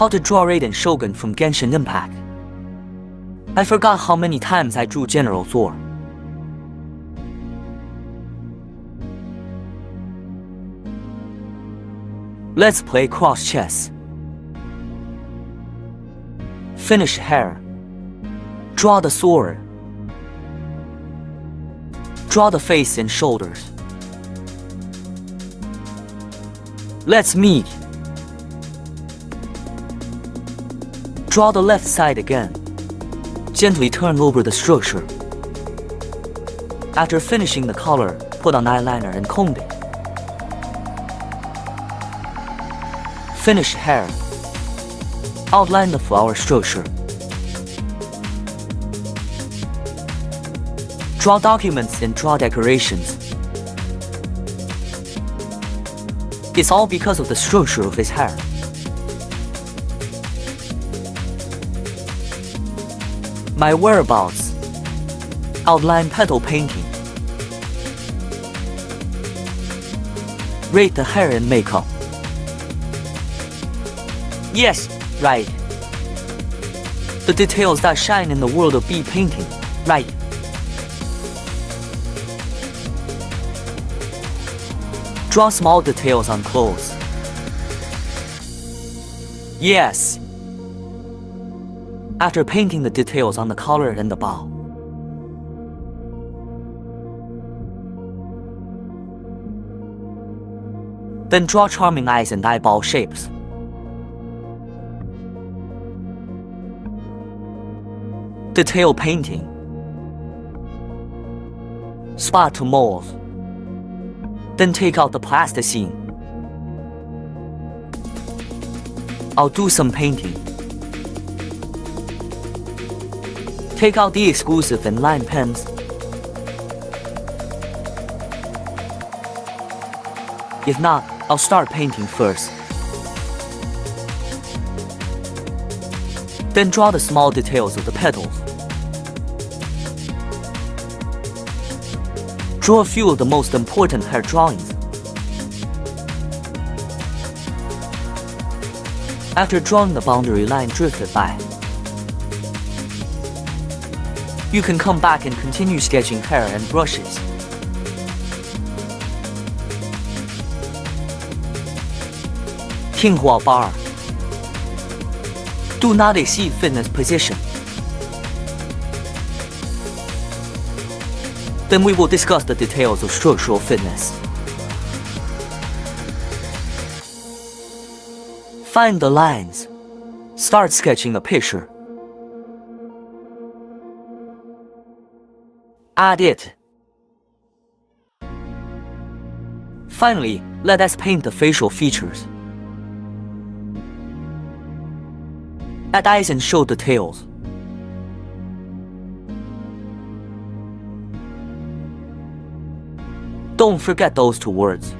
How to draw Raiden Shogun from Genshin Impact. I forgot how many times I drew General Thor. Let's play cross chess. Finish hair. Draw the sword. Draw the face and shoulders. Let's meet. Draw the left side again. Gently turn over the structure. After finishing the color, put on eyeliner and comb it. Finish hair. Outline the flower structure. Draw documents and draw decorations. It's all because of the structure of his hair. My whereabouts. Outline petal painting. Rate the hair and makeup. Yes, right. The details that shine in the world of bee painting, right. Draw small details on clothes. Yes. After painting the details on the collar and the bow. Then draw charming eyes and eyeball shapes. Detail painting. Spot to mold. Then take out the plasticine. I'll do some painting. Take out the exclusive and line pens. If not, I'll start painting first. Then draw the small details of the petals. Draw a few of the most important hair drawings. After drawing the boundary line drifted by, you can come back and continue sketching hair and brushes. Kinghua bar. Do not exceed fitness position. Then we will discuss the details of structural fitness. Find the lines. Start sketching a picture. Add it. Finally, let us paint the facial features. Add eyes and show details. Don't forget those two words.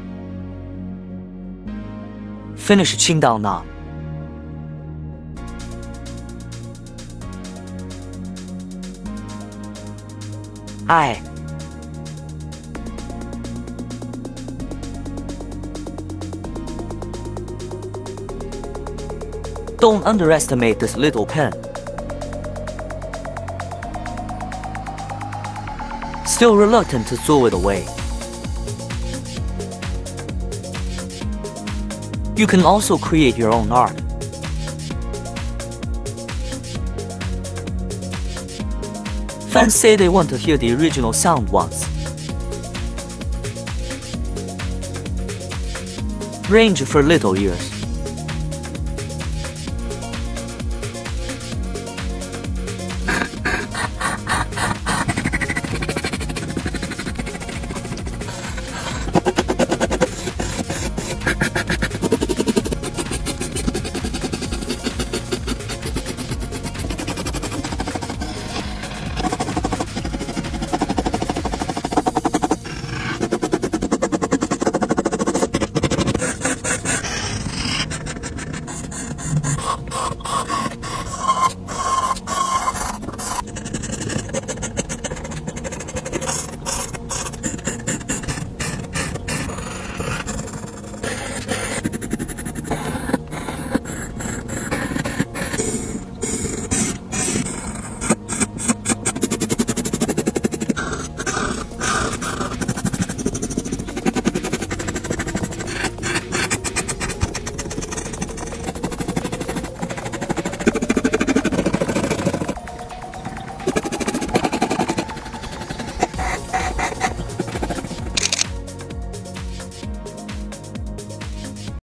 Finish Qingdao knot. Eye. Don't underestimate this little pen. Still reluctant to throw it away. You can also create your own art. Fans say they want to hear the original sound once. Range for little ears.